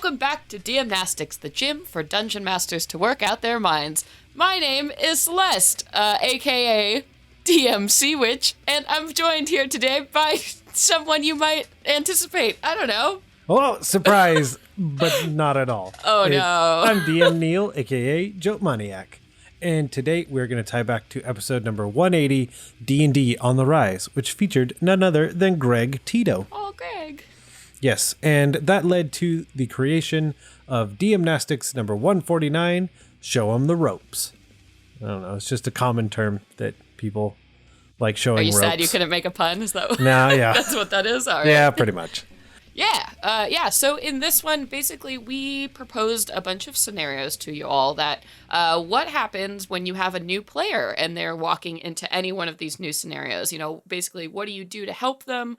Welcome back to DM-Nastics, the gym for dungeon masters to work out their minds. My name is Celeste, aka DM Sea Witch, and I'm joined here today by someone you might anticipate. I don't know. Oh, surprise, but not at all. Oh, no. I'm DM Neal, aka Joke Maniac. And today we're going to tie back to episode number 180, D&D on the Rise, which featured none other than Greg Tito. Oh, Greg. Yes, and that led to the creation of DM-Nastics number 149, Show 'em the Ropes. I don't know, it's just a common term that people like showing ropes. Are you sad you couldn't make a pun? Is that what? No, yeah. That's what that is? All right. Yeah, pretty much. Yeah. So in this one, basically, we proposed a bunch of scenarios to you all that what happens when you have a new player and they're walking into any one of these new scenarios? You know, basically, what do you do to help them?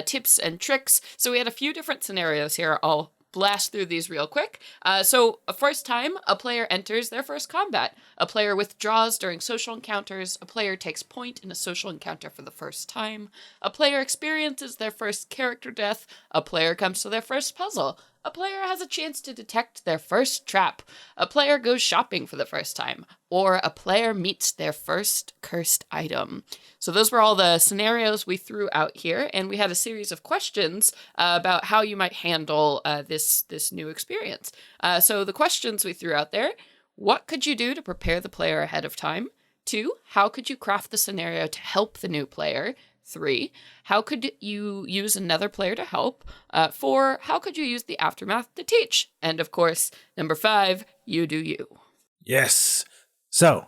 Tips and tricks. So we had a few different scenarios here. I'll blast through these real quick. So first time, a player enters their first combat. A player withdraws during social encounters. A player takes point in a social encounter for the first time. A player experiences their first character death. A player comes to their first puzzle. A player has a chance to detect their first trap. A player goes shopping for the first time. Or a player meets their first cursed item. So those were all the scenarios we threw out here, and we had a series of questions about how you might handle this new experience. So the questions we threw out there: what could you do to prepare the player ahead of time? 2, how could you craft the scenario to help the new player? 3, how could you use another player to help? 4, how could you use the aftermath to teach? And of course, number 5, you do you. Yes. So,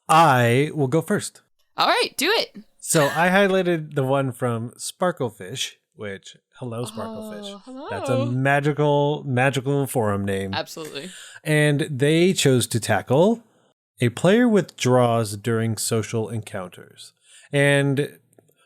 I will go first. All right, do it. So I highlighted the one from Sparklefish, which, hello Sparklefish. Oh, hello. That's a magical forum name. Absolutely. And they chose to tackle a player withdraws during social encounters. And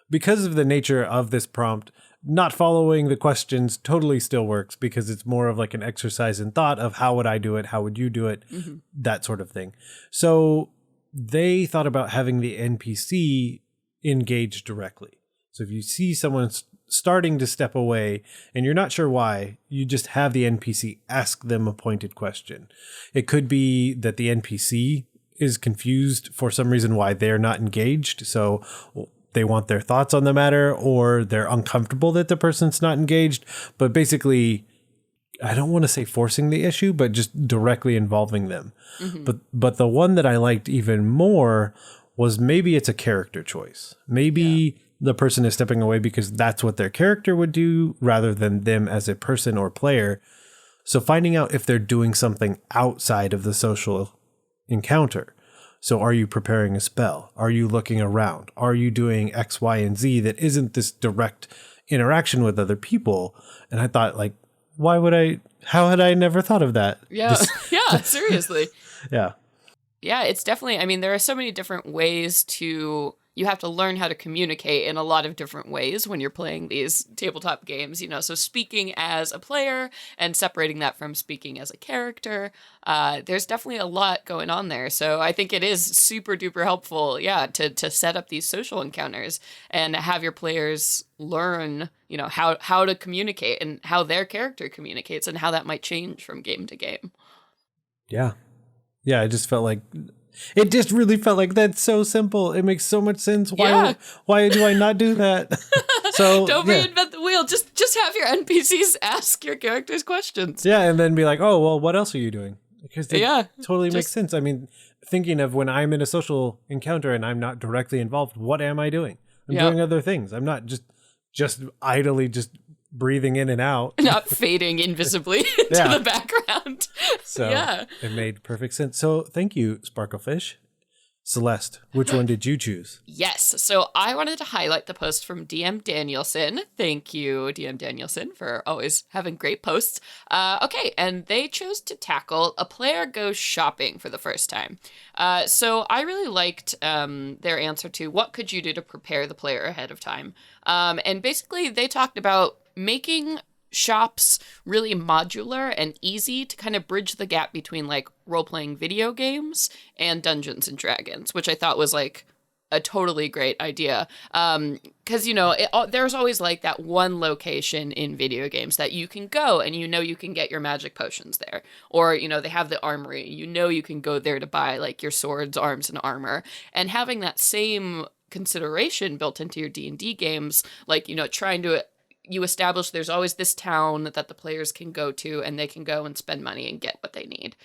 because of the nature of this prompt, not following the questions totally still works because it's more of like an exercise in thought of how would I do it? How would you do it? Mm-hmm. That sort of thing. So they thought about having the NPC engage directly. So if you see someone starting to step away and you're not sure why, you just have the NPC ask them a pointed question. It could be that the NPC is confused for some reason why they're not engaged. So they want their thoughts on the matter, or they're uncomfortable that the person's not engaged. But basically, I don't want to say forcing the issue, but just directly involving them. Mm-hmm. But the one that I liked even more was maybe it's a character choice. Maybe the person is stepping away because that's what their character would do rather than them as a person or player. So finding out if they're doing something outside of the social encounter. So are you preparing a spell? Are you looking around? Are you doing X, Y, and Z that isn't this direct interaction with other people? And I thought, like, how had I never thought of that? Yeah. Yeah, seriously. Yeah. Yeah, it's definitely, I mean, there are so many different ways you have to learn how to communicate in a lot of different ways when you're playing these tabletop games, you know, so speaking as a player and separating that from speaking as a character, there's definitely a lot going on there. So I think it is super duper helpful, to set up these social encounters and have your players learn, you know, how to communicate and how their character communicates and how that might change from game to game. Yeah. Yeah, it just really felt like that's so simple. It makes so much sense. Why do I not do that? So don't reinvent the wheel. Just have your NPCs ask your characters questions. Yeah, and then be like, oh, well, what else are you doing? Because it totally makes just sense. I mean, thinking of when I'm in a social encounter and I'm not directly involved, what am I doing? I'm doing other things. I'm not just idly just breathing in and out. Not fading invisibly into the background. So it made perfect sense. So thank you, Sparklefish. Celeste, which one did you choose? Yes, so I wanted to highlight the post from DM Danielson. Thank you, DM Danielson, for always having great posts. Okay, and they chose to tackle a player goes shopping for the first time. So I really liked their answer to what could you do to prepare the player ahead of time. And basically they talked about making shops really modular and easy to kind of bridge the gap between like role-playing video games and Dungeons and Dragons, which I thought was like a totally great idea. Because, there's always like that one location in video games that you can go and you can get your magic potions there. Or, they have the armory. You can go there to buy like your swords, arms, and armor. And having that same consideration built into your D&D games, like, you establish there's always this town that the players can go to and they can go and spend money and get what they need.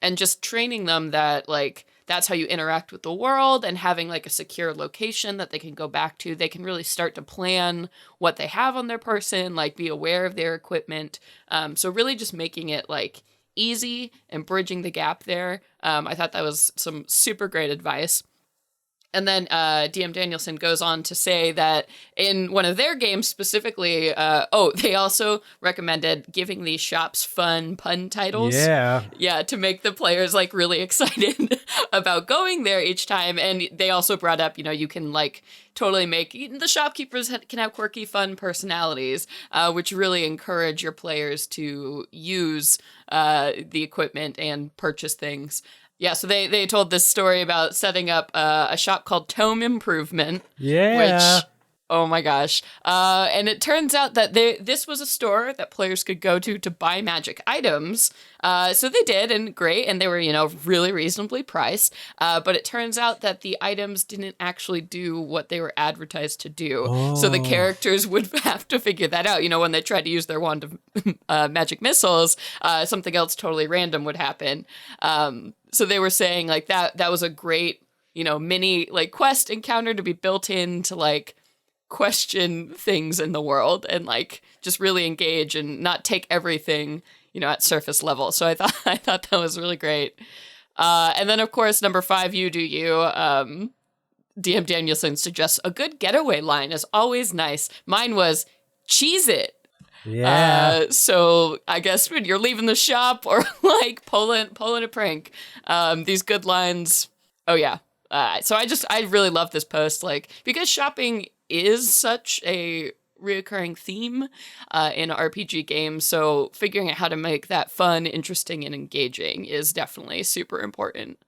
And just training them that, like, that's how you interact with the world, and having like a secure location that they can go back to. They can really start to plan what they have on their person, like be aware of their equipment. So really just making it like easy and bridging the gap there. I thought that was some super great advice. And then DM Danielson goes on to say that in one of their games specifically, they also recommended giving these shops fun pun titles. Yeah. Yeah, to make the players like really excited about going there each time. And they also brought up, you can like totally make the shopkeepers can have quirky, fun personalities, which really encourage your players to use the equipment and purchase things. Yeah, so they told this story about setting up a shop called Tome Improvement. Yeah. Which, oh my gosh. And it turns out that this was a store that players could go to buy magic items. So they did, and great, and they were, really reasonably priced. But it turns out that the items didn't actually do what they were advertised to do. Oh. So the characters would have to figure that out. When they tried to use their wand of magic missiles, something else totally random would happen. So they were saying like that was a great, mini like quest encounter to be built in to like question things in the world and like just really engage and not take everything, at surface level. So I thought that was really great. And then of course, number 5, you do you. DM Danielson suggests a good getaway line is always nice. Mine was cheese it. Yeah. So I guess when you're leaving the shop or like pulling a prank, these good lines. Oh yeah. So I really love this post, like, because shopping is such a reoccurring theme in RPG games. So figuring out how to make that fun, interesting, and engaging is definitely super important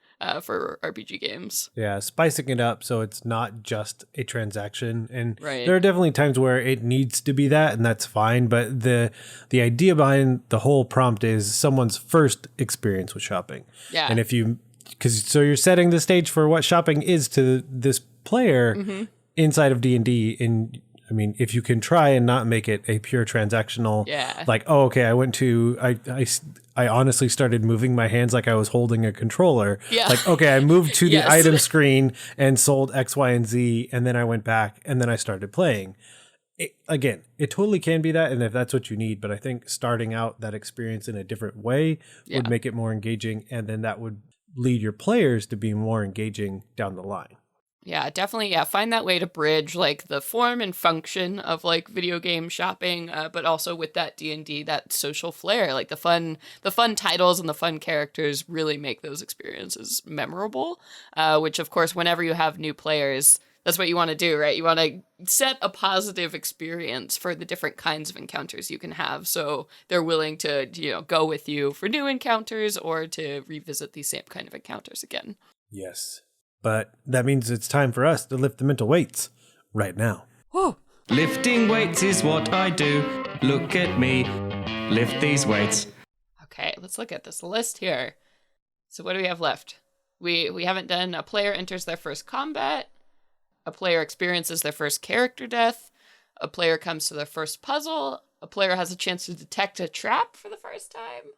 for RPG games. Yeah, spicing it up so it's not just a transaction. And Right. there are definitely times where it needs to be that, and that's fine. But the idea behind the whole prompt is someone's first experience with shopping. Yeah. And if so you're setting the stage for what shopping is to this player inside of D&D. And I mean, if you can try and not make it a pure transactional, like, oh, okay, I honestly started moving my hands like I was holding a controller. Yeah. Like, okay, I moved to the item screen and sold X, Y, and Z, and then I went back and then I started playing. It totally can be that, and if that's what you need, but I think starting out that experience in a different way would make it more engaging, and then that would lead your players to be more engaging down the line. Yeah, definitely. Yeah, find that way to bridge like the form and function of like video game shopping, but also with that D&D, that social flair, like the fun titles and the fun characters really make those experiences memorable. Which, of course, whenever you have new players, that's what you want to do, right? You want to set a positive experience for the different kinds of encounters you can have, so they're willing to, go with you for new encounters or to revisit these same kind of encounters again. Yes. But that means it's time for us to lift the mental weights right now. Whoa. Lifting weights is what I do. Look at me. Lift these weights. Okay, let's look at this list here. So what do we have left? We haven't done a player enters their first combat, a player experiences their first character death, a player comes to their first puzzle, a player has a chance to detect a trap for the first time,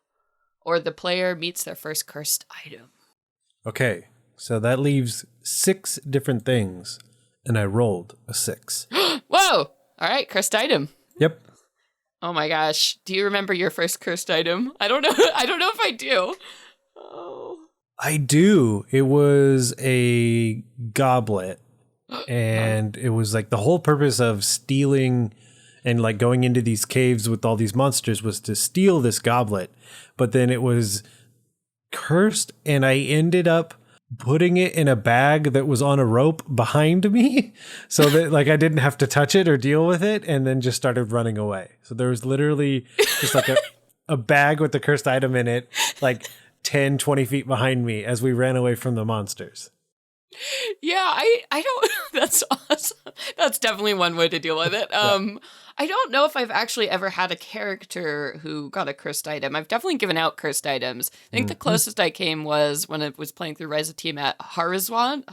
or the player meets their first cursed item. Okay. So that leaves 6 different things, and I rolled a 6. Whoa! All right, cursed item. Yep. Oh my gosh. Do you remember your first cursed item? I don't know. I don't know if I do. Oh. I do. It was a goblet, and it was like the whole purpose of stealing and like going into these caves with all these monsters was to steal this goblet. But then it was cursed, and I ended up putting it in a bag that was on a rope behind me so that like I didn't have to touch it or deal with it, and then just started running away. So there was literally just like a bag with the cursed item in it, like 10, 20 feet behind me as we ran away from the monsters. Yeah, I don't that's awesome. That's definitely one way to deal with it. I don't know if I've actually ever had a character who got a cursed item. I've definitely given out cursed items. I think the closest I came was when I was playing through Rise of Team at Horizon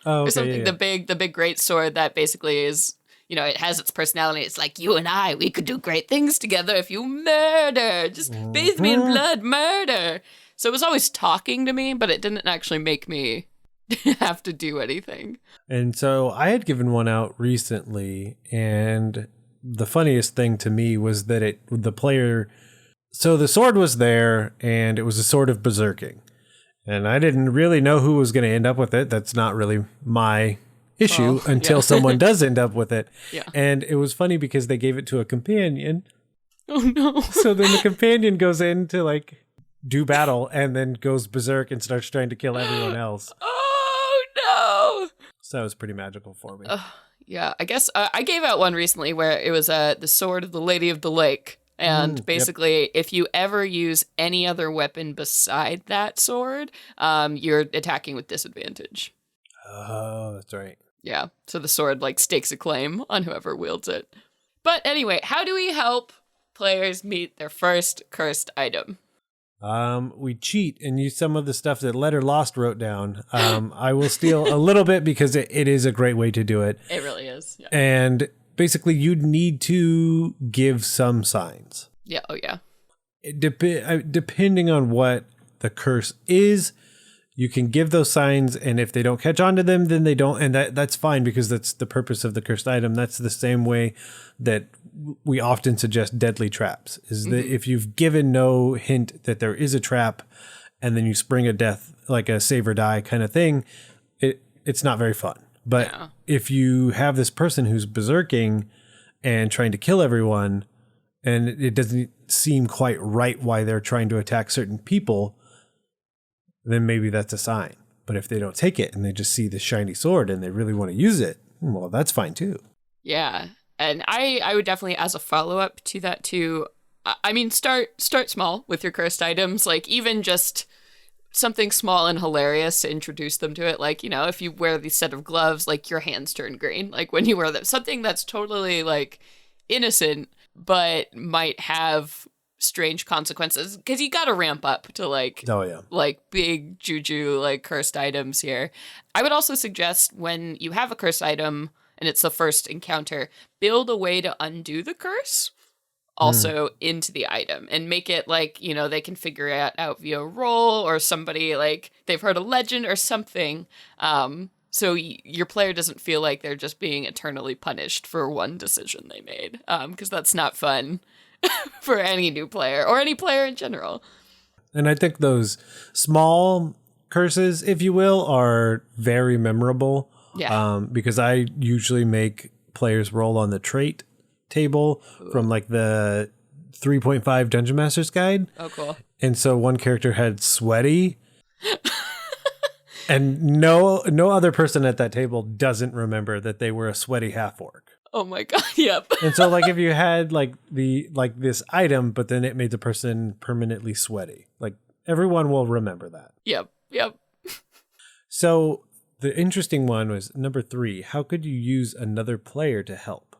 Oh, or okay, something. yeah. The big great sword that basically is, you know, it has its personality. It's like, you and I, we could do great things together if you murder. Just bathe me in blood, murder. So it was always talking to me, but it didn't actually make me have to do anything. And so I had given one out recently, and the funniest thing to me was that the player, so the sword was there, and it was a sword of berserking. And I didn't really know who was going to end up with it. That's not really my issue until someone does end up with it. Yeah. And it was funny because they gave it to a companion. Oh no. So then the companion goes in to like do battle and then goes berserk and starts trying to kill everyone else. Oh no. So that was pretty magical for me. Yeah, I guess I gave out one recently where it was the sword of the Lady of the Lake. And basically, if you ever use any other weapon beside that sword, you're attacking with disadvantage. Oh, that's right. Yeah, so the sword like stakes a claim on whoever wields it. But anyway, how do we help players meet their first cursed item? We cheat and use some of the stuff that Letter Lost wrote down. I will steal a little bit because it is a great way to do it. It really is. Yeah. And basically, you'd need to give some signs. Yeah. Oh, yeah. Depending on what the curse is, you can give those signs, and if they don't catch on to them, then they don't, and that's fine because that's the purpose of the cursed item. That's the same way that we often suggest deadly traps, is that if you've given no hint that there is a trap, and then you spring a death, like a save or die kind of thing, it's not very fun. But if you have this person who's berserking and trying to kill everyone, and it doesn't seem quite right why they're trying to attack certain people, then maybe that's a sign. But if they don't take it and they just see the shiny sword and they really want to use it, well, that's fine too. Yeah. And I would definitely, as a follow-up to that too, I mean, start small with your cursed items, like even just something small and hilarious to introduce them to it. Like, you know, if you wear these set of gloves, like your hands turn green, like when you wear them, something that's totally like innocent, but might have strange consequences, because you got to ramp up to like big juju, like cursed items here. I would also suggest when you have a cursed item and it's the first encounter, build a way to undo the curse also into the item and make it like, you know, they can figure it out via roll, or somebody like they've heard a legend or something. So your player doesn't feel like they're just being eternally punished for one decision they made, because that's not fun for any new player or any player in general. And I think those small curses, if you will, are very memorable. Yeah. Because I usually make players roll on the trait table from like the 3.5 Dungeon Master's Guide. Oh, cool. And so one character had sweaty. And no other person at that table doesn't remember that they were a sweaty half-orc. Oh my god, yep. And so like if you had like this item, but then it made the person permanently sweaty, like everyone will remember that. Yep. So the interesting one was number 3. How could you use another player to help?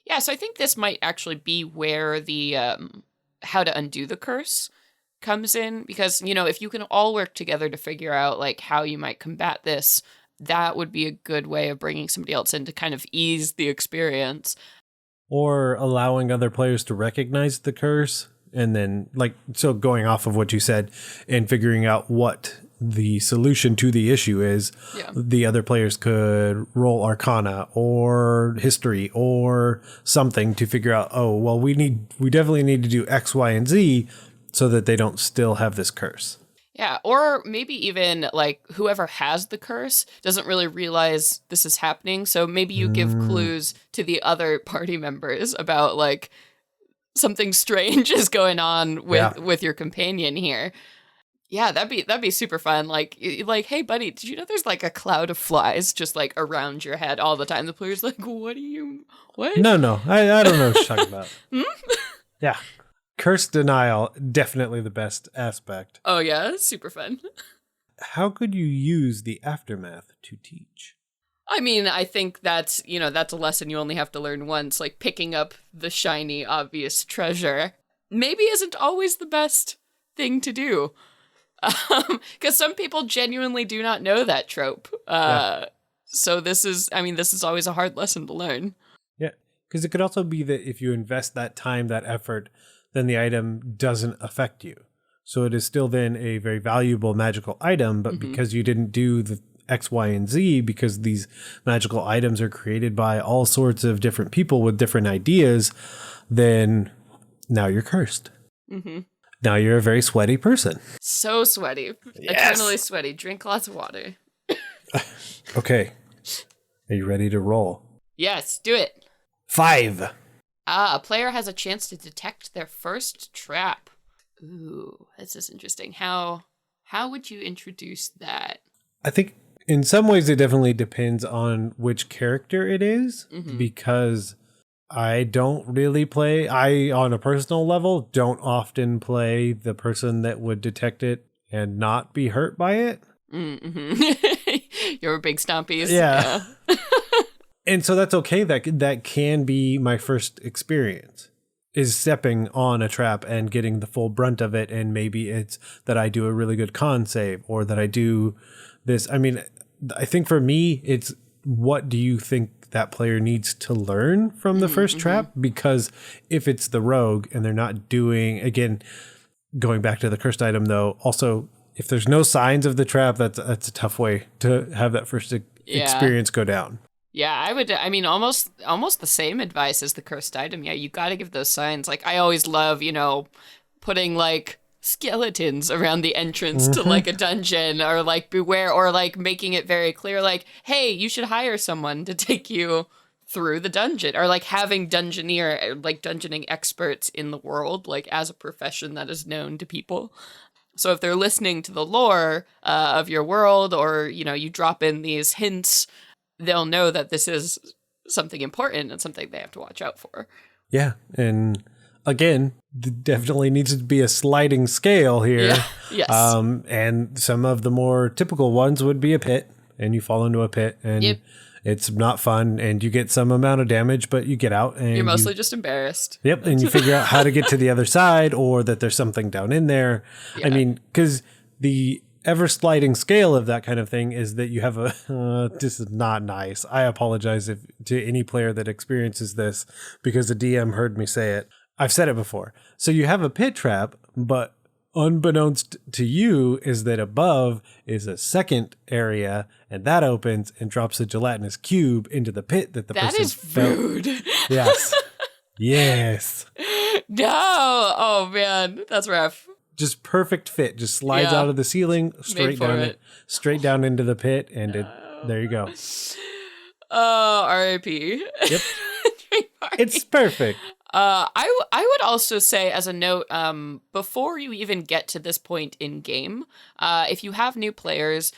Yeah, so I think this might actually be where the how to undo the curse comes in, because, you know, if you can all work together to figure out like how you might combat this, that would be a good way of bringing somebody else in to kind of ease the experience. Or allowing other players to recognize the curse, and then like, so going off of what you said and figuring out what the solution to the issue is, the other players could roll Arcana or History or something to figure out, oh, well, we definitely need to do X, Y, and Z so that they don't still have this curse. Yeah, or maybe even like whoever has the curse doesn't really realize this is happening. So maybe you give clues to the other party members about like something strange is going on with your companion here. Yeah, that'd be super fun. Like, hey buddy, did you know there's like a cloud of flies just like around your head all the time? The player's like, what? No, I don't know what you're talking about. Yeah. Curse denial, definitely the best aspect. Oh yeah, super fun. how could you use the aftermath to teach? I mean, I think that's a lesson you only have to learn once, like picking up the shiny, obvious treasure. Maybe isn't always the best thing to do. Because some people genuinely do not know that trope. So this is always a hard lesson to learn. Yeah, because it could also be that if you invest that time, that effort, then the item doesn't affect you. So it is still then a very valuable magical item, but because you didn't do the X, Y, and Z, because these magical items are created by all sorts of different people with different ideas, then now you're cursed. Mm-hmm. Now you're a very sweaty person. So sweaty. Yes. Eternally sweaty. Drink lots of water. Okay. Are you ready to roll? Yes, do it. 5. A player has a chance to detect their first trap. Ooh, this is interesting. How would you introduce that? I think in some ways it definitely depends on which character it is, because I don't really play, on a personal level, don't often play the person that would detect it and not be hurt by it. Mm-hmm. You're a big stompies. Yeah. And so that's okay. That can be my first experience, is stepping on a trap and getting the full brunt of it. And maybe it's that I do a really good con save, or that I do this. I mean, I think for me, it's what do you think that player needs to learn from the first trap? Because if it's the rogue and they're not doing, again, going back to the cursed item though, also, if there's no signs of the trap, that's a tough way to have that first experience go down. Yeah, almost the same advice as the cursed item. Yeah, you got to give those signs. Like, I always love, putting like skeletons around the entrance to like a dungeon, or like beware, or like making it very clear, like, hey, you should hire someone to take you through the dungeon, or like having dungeoning experts in the world, like as a profession that is known to people. So if they're listening to the lore of your world, or, you drop in these hints, they'll know that this is something important and something they have to watch out for. Yeah. And again, definitely needs to be a sliding scale here. Yeah. Yes. And some of the more typical ones would be a pit, and you fall into a pit, and it's not fun, and you get some amount of damage, but you get out, and you're mostly just embarrassed. Yep. And you figure out how to get to the other side, or that there's something down in there. Yeah. I mean, because the ever sliding scale of that kind of thing is that you have this is not nice. I apologize to any player that experiences this, because the DM heard me say it. I've said it before. So you have a pit trap, but unbeknownst to you is that above is a second area, and that opens and drops a gelatinous cube into the pit that the person fell. That is rude. Yes. Yes. No. Oh man, that's rough. Just perfect fit. Just slides out of the ceiling straight down into the pit, and there you go. Oh, R.I.P. Yep. It's perfect. I would also say, as a note, before you even get to this point in game, if you have new players,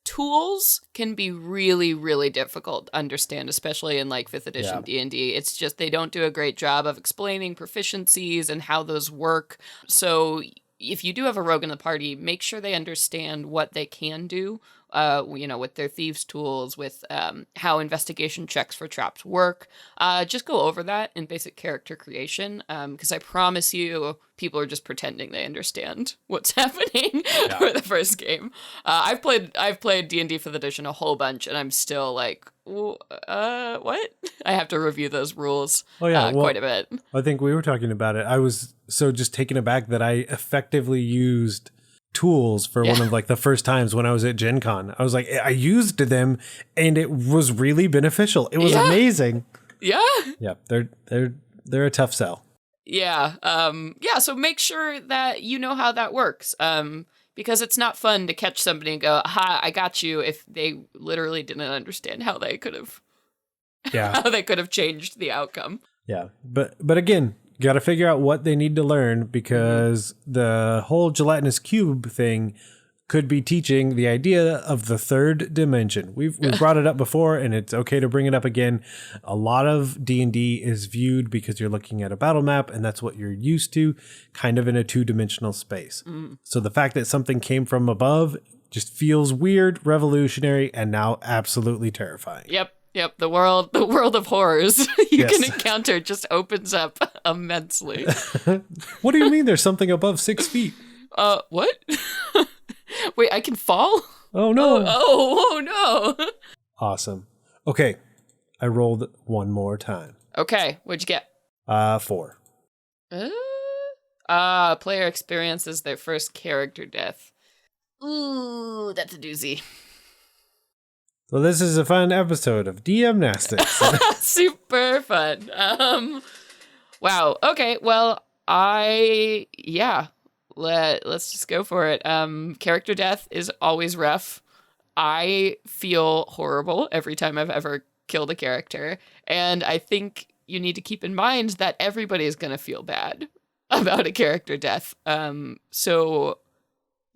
tools can be really, really difficult to understand, especially in like 5th edition D&D. It's just they don't do a great job of explaining proficiencies and how those work. So if you do have a rogue in the party, make sure they understand what they can do, with their thieves' tools, with how investigation checks for traps work. Just go over that in basic character creation, because I promise you, people are just pretending they understand what's happening for the first game. I've played D&D 5th edition a whole bunch, and I'm still like, what? I have to review those rules quite a bit. I think we were talking about it. I was so just taken aback that I effectively used tools for one of like the first times when I was at Gen Con. I was like, I used them, and it was really beneficial. It was amazing. Yeah. Yeah. They're a tough sell. Yeah. So make sure that you know how that works. Because it's not fun to catch somebody and go, "Ha, I got you," if they literally didn't understand how they could have changed the outcome. Yeah. But again, got to figure out what they need to learn, because the whole gelatinous cube thing could be teaching the idea of the third dimension. We've brought it up before, and it's okay to bring it up again. A lot of D&D is viewed, because you're looking at a battle map, and that's what you're used to, kind of in a 2-dimensional space. So the fact that something came from above Just feels weird, revolutionary, and now absolutely terrifying. Yep. The world of horrors you Yes. can encounter just opens up immensely. What do you mean there's something above 6 feet? What? Wait, I can fall? Oh, no. Oh no. Awesome. Okay. I rolled one more time. Okay, what'd you get? 4. Player experiences their first character death. Ooh, that's a doozy. So this is a fun episode of DM-Nastics. Super fun. Wow. Okay. Well, let's just go for it. Character death is always rough. I feel horrible every time I've ever killed a character, and I think you need to keep in mind that everybody is going to feel bad about a character death. So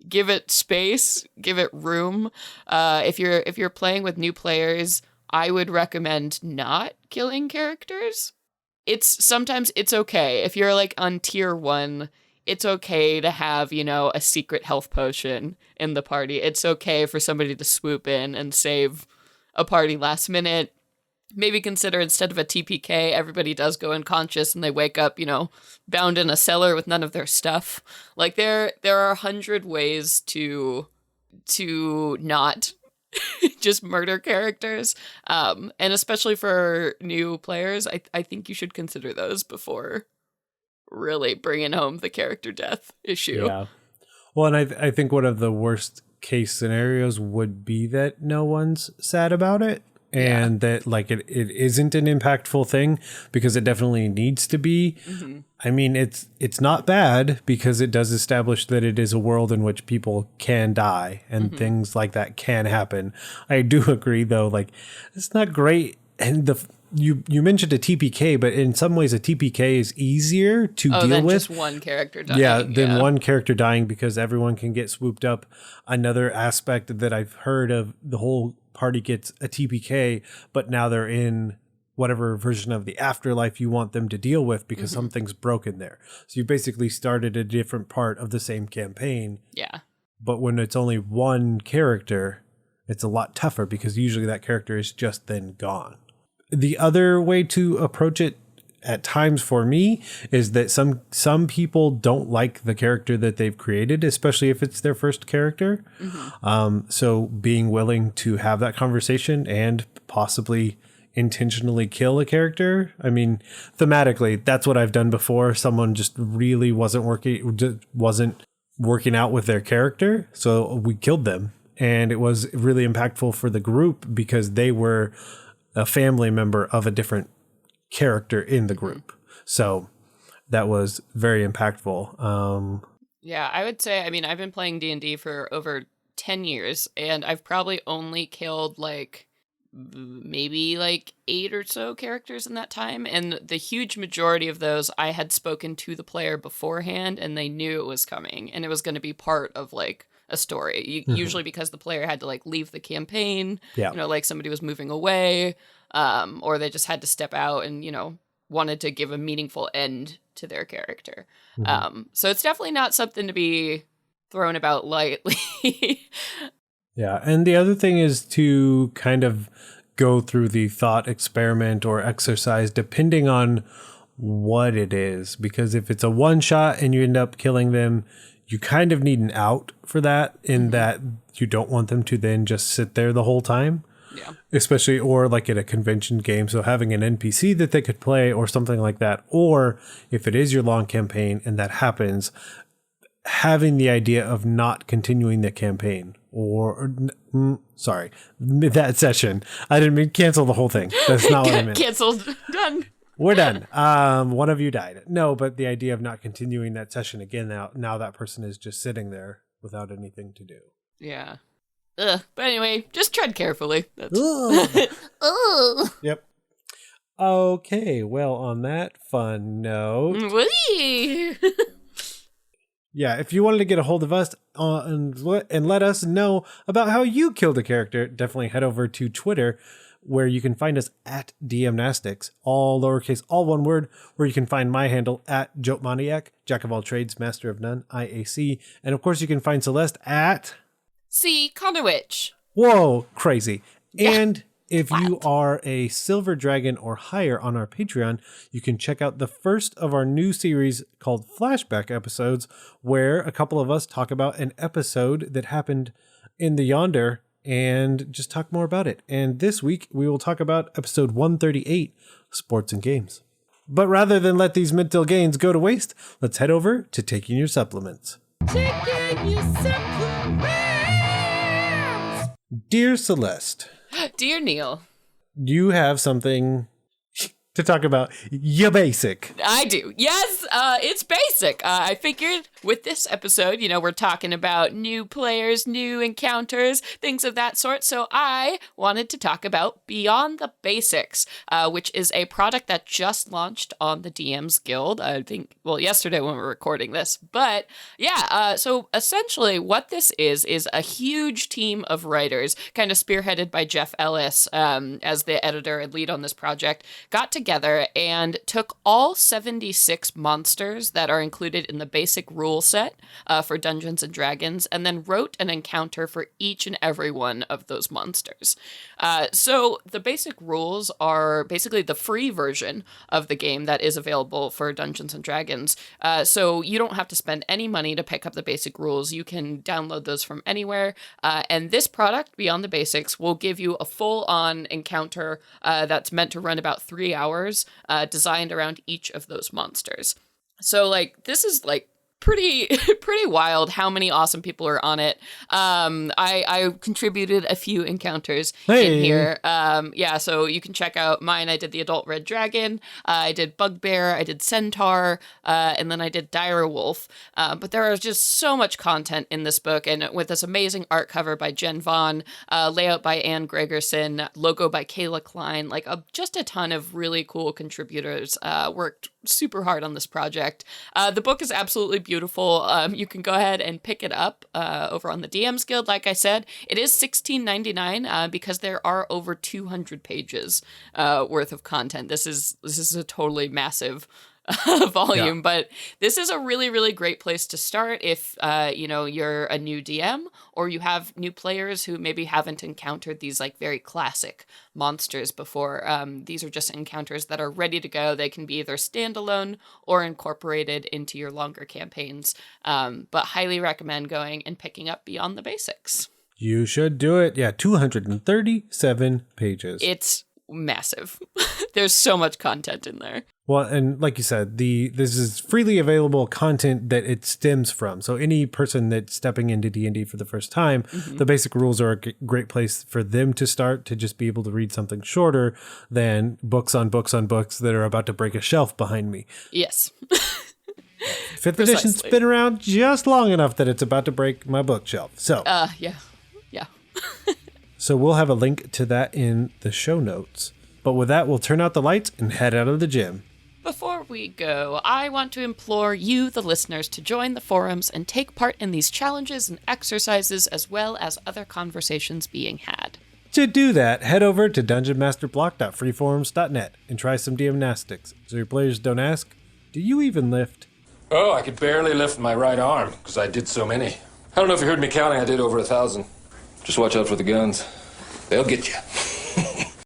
give it space, give it room. If you're playing with new players, I would recommend not killing characters. Sometimes it's okay. If you're like on tier 1, it's okay to have, a secret health potion in the party. It's okay for somebody to swoop in and save a party last minute. Maybe consider instead of a TPK, everybody does go unconscious and they wake up, bound in a cellar with none of their stuff. Like there are 100 ways to not just murder characters. And especially for new players, I think you should consider those before really bringing home the character death issue. Yeah. Well, and I think one of the worst case scenarios would be that no one's sad about it. And that like it isn't an impactful thing, because it definitely needs to be. Mm-hmm. I mean, it's not bad because it does establish that it is a world in which people can die and things like that can happen. I do agree though, like it's not great. And you mentioned a TPK, but in some ways a TPK is easier to deal than with. Just one character dying. Yeah, than one character dying, because everyone can get swooped up. Another aspect that I've heard of, the whole party gets a TPK, but now they're in whatever version of the afterlife you want them to deal with because something's broken there. So you basically started a different part of the same campaign. Yeah. But when it's only one character, it's a lot tougher because usually that character is just then gone. The other way to approach it at times for me is that some people don't like the character that they've created, especially if it's their first character. So being willing to have that conversation and possibly intentionally kill a character. I mean, thematically, that's what I've done before. Someone just really wasn't working out with their character, so we killed them, and it was really impactful for the group because they were a family member of a different character in the group. So that was very impactful. Yeah, I would say, I mean, I've been playing D&D for over 10 years, and I've probably only killed maybe 8 or so characters in that time. And the huge majority of those I had spoken to the player beforehand, and they knew it was coming and it was going to be part of a story. Usually because the player had to leave the campaign, somebody was moving away, or they just had to step out and, wanted to give a meaningful end to their character. So it's definitely not something to be thrown about lightly. Yeah. And the other thing is to kind of go through the thought experiment or exercise depending on what it is. Because if it's a one shot and you end up killing them, you kind of need an out for that, in that you don't want them to then just sit there the whole time. Yeah. Especially, or like at a convention game. So having an NPC that they could play or something like that. Or if it is your long campaign and that happens, having the idea of not continuing the campaign that session. I didn't mean cancel the whole thing. That's not what I meant. Canceled. Done. We're done. One of you died. No, but the idea of not continuing that session again, now that person is just sitting there without anything to do. Yeah. Ugh. But anyway, just tread carefully. That's... Ugh. Yep. Okay, well, on that fun note... Whee! Yeah, if you wanted to get a hold of us and let us know about how you killed a character, definitely head over to Twitter, where you can find us at DM-Nastics, all lowercase, all one word, where you can find my handle at Jotmaniac, Jack of all trades, master of none, IAC. And of course, you can find Celeste at... See, Conowitch. Whoa, crazy. Yeah. And if you are a silver dragon or higher on our Patreon, you can check out the first of our new series called Flashback Episodes, where a couple of us talk about an episode that happened in the Yonder and just talk more about it. And this week, we will talk about episode 138, Sports and Games. But rather than let these mental gains go to waste, let's head over to taking your supplements. Taking your supplements! Dear Celeste, Dear Neal. you have something to talk about. Ya basic. I do. Yes, it's basic. I figured with this episode, we're talking about new players, new encounters, things of that sort. So I wanted to talk about Beyond the Basics, which is a product that just launched on the DMs Guild. I think, yesterday when we were recording this. But yeah, so essentially what this is a huge team of writers, kind of spearheaded by Jeff Ellis as the editor and lead on this project, got together and took all 76 monsters that are included in the basic rule set for Dungeons and Dragons, and then wrote an encounter for each and every one of those monsters. So the basic rules are basically the free version of the game that is available for Dungeons and Dragons. So you don't have to spend any money to pick up the basic rules. You can download those from anywhere. And this product, Beyond the Basics, will give you a full-on encounter that's meant to run about 3 hours, designed around each of those monsters. So this is pretty wild how many awesome people are on it. I contributed a few encounters in here. So you can check out mine. I did the Adult Red Dragon, I did Bugbear, I did Centaur, and then I did Dire Wolf. But there is just so much content in this book, and with this amazing art cover by Jen Vaughn, layout by Ann Gregerson, logo by Kayla Klein, just a ton of really cool contributors worked super hard on this project. The book is absolutely beautiful. You can go ahead and pick it up over on the DMs Guild. Like I said, it is $16.99 because there are over 200 pages worth of content. This is a totally massive volume, but this is a really, really great place to start if you're a new DM or you have new players who maybe haven't encountered these very classic monsters before. These are just encounters that are ready to go. They can be either standalone or incorporated into your longer campaigns, but highly recommend going and picking up Beyond the Basics. You should do it. Yeah, 237 pages. It's massive. There's so much content in there. Well, and like you said, this is freely available content that it stems from. So any person that's stepping into D&D for the first time, the basic rules are a great place for them to start, to just be able to read something shorter than books on books on books that are about to break a shelf behind me. Yes. Fifth edition's been around just long enough that it's about to break my bookshelf. So yeah. So we'll have a link to that in the show notes. But with that, we'll turn out the lights and head out of the gym. Before we go, I want to implore you, the listeners, to join the forums and take part in these challenges and exercises, as well as other conversations being had. To do that, head over to dungeonmasterblock.freeforums.net and try some DM-Nastics, so your players don't ask, do you even lift? Oh, I could barely lift my right arm, because I did so many. I don't know if you heard me counting, I did over 1,000. Just watch out for the guns. They'll get you.